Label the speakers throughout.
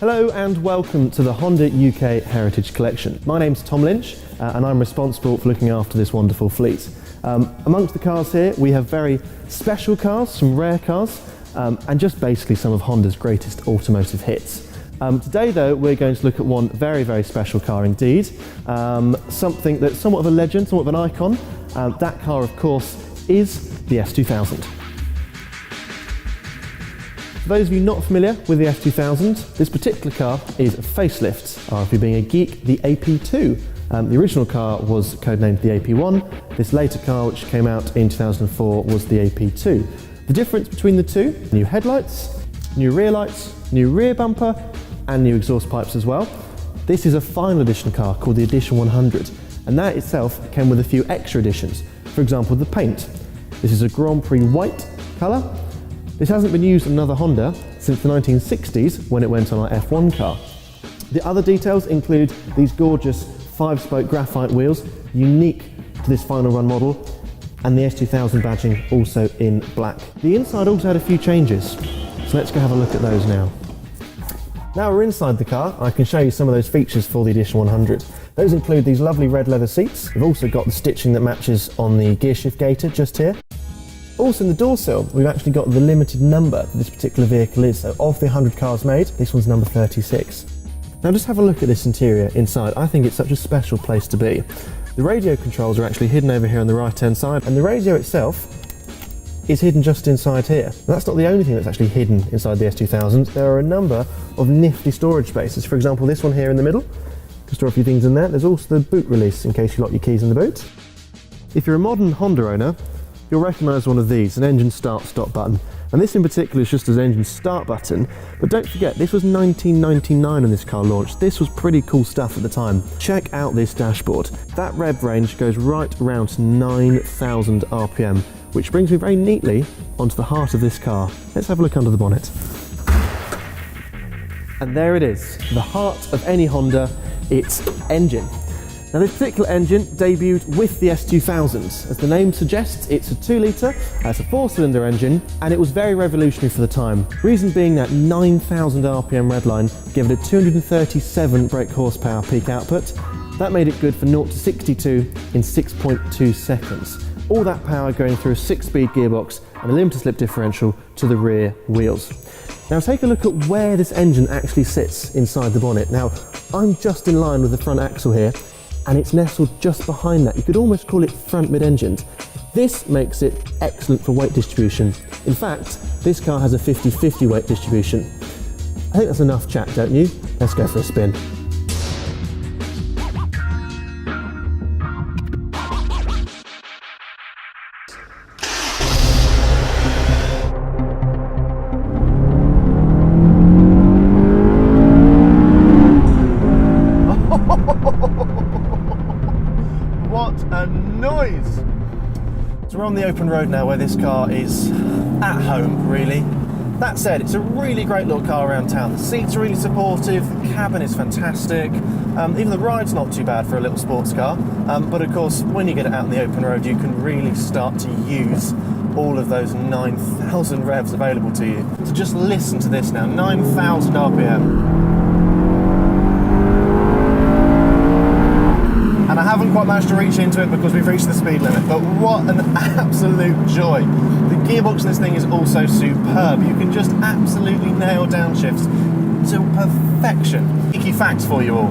Speaker 1: Hello and welcome to the Honda UK Heritage Collection. My name's Tom Lynch and I'm responsible for looking after this wonderful fleet. Amongst the cars here we have very special cars, some rare cars, and just basically some of Honda's greatest automotive hits. Today though we're going to look at one very special car indeed, something that's somewhat of a legend, somewhat of an icon. That car of course is the S2000. For those of you not familiar with the S2000, this particular car is a facelift, or if you're being a geek, the AP2. The original car was codenamed the AP1. This later car, which came out in 2004, was the AP2. The difference between the two: new headlights, new rear lights, new rear bumper, and new exhaust pipes as well. This is a final edition car called the Edition 100, and that itself came with a few extra additions. For example, the paint. This is a Grand Prix white colour. This hasn't been used on another Honda since the 1960s when it went on our F1 car. The other details include these gorgeous 5-spoke graphite wheels, unique to this final run model, and the S2000 badging also in black. The inside also had a few changes, so let's go have a look at those now. Now we're inside the car, I can show you some of those features for the Edition 100. Those include these lovely red leather seats. We've also got the stitching that matches on the gearshift gaiter just here. Also in the door sill, we've actually got the limited number that this particular vehicle is. So of the 100 cars made, this one's number 36. Now just have a look at this interior inside. I think it's such a special place to be. The radio controls are actually hidden over here on the right hand side, and the radio itself is hidden just inside here. Now, that's not the only thing that's actually hidden inside the S2000. There are a number of nifty storage spaces. For example, this one here in the middle, you can store a few things in there. There's also the boot release in case you lock your keys in the boot. If you're a modern Honda owner, you'll recognise one of these, an engine start-stop button. And this in particular is just an engine start button, but don't forget, this was 1999 when this car launched. This was pretty cool stuff at the time. Check out this dashboard. That rev range goes right around to 9,000 RPM, which brings me very neatly onto the heart of this car. Let's have a look under the bonnet. And there it is, the heart of any Honda, its engine. Now this particular engine debuted with the S2000. As the name suggests, it's a 2-litre, it's a 4-cylinder engine, and it was very revolutionary for the time. Reason being that 9,000 RPM redline gave it a 237 brake horsepower peak output. That made it good for 0 to 62 in 6.2 seconds. All that power going through a 6-speed gearbox and a limited slip differential to the rear wheels. Now take a look at where this engine actually sits inside the bonnet. Now I'm just in line with the front axle here, and it's nestled just behind that. You could almost call it front mid-engined. This makes it excellent for weight distribution. In fact, this car has a 50-50 weight distribution. I think that's enough chat, don't you? Let's go for a spin. What a noise! So we're on the open road now where this car is at home, really. That said, it's a really great little car around town. The seats are really supportive, the cabin is fantastic, even the ride's not too bad for a little sports car. But of course, when you get it out on the open road, you can really start to use all of those 9,000 revs available to you. So just listen to this now, 9,000 RPM. And I haven't quite managed to reach into it because we've reached the speed limit, but what an absolute joy. The gearbox in this thing is also superb. You can just absolutely nail downshifts to perfection. Cheeky facts for you all.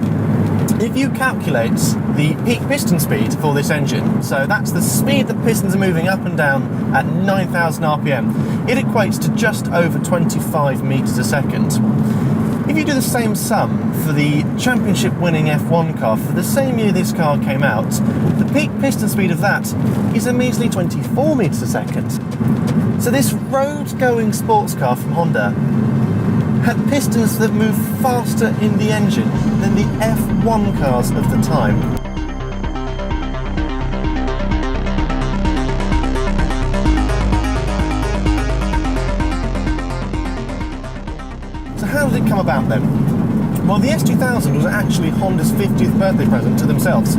Speaker 1: If you calculate the peak piston speed for this engine, so that's the speed that pistons are moving up and down at 9,000 RPM, it equates to just over 25 meters a second. If you do the same sum for the championship winning F1 car for the same year this car came out, the peak piston speed of that is a measly 24 meters a second. So this road-going sports car from Honda had pistons that move faster in the engine than the F1 cars of the time. So how did it come about then? Well, the S2000 was actually Honda's 50th birthday present to themselves.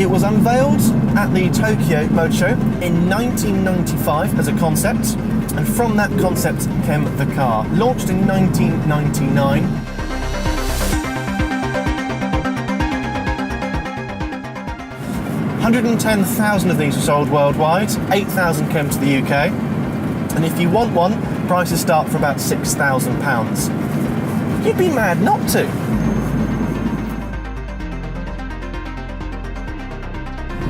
Speaker 1: It was unveiled at the Tokyo Motor Show in 1995 as a concept, and from that concept came the car. Launched in 1999. 110,000 of these were sold worldwide, 8,000 came to the UK, and if you want one, prices start for about £6,000. You'd be mad not to.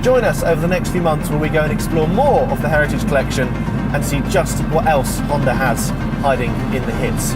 Speaker 1: Join us over the next few months where we go and explore more of the Heritage Collection and see just what else Honda has hiding in the hits.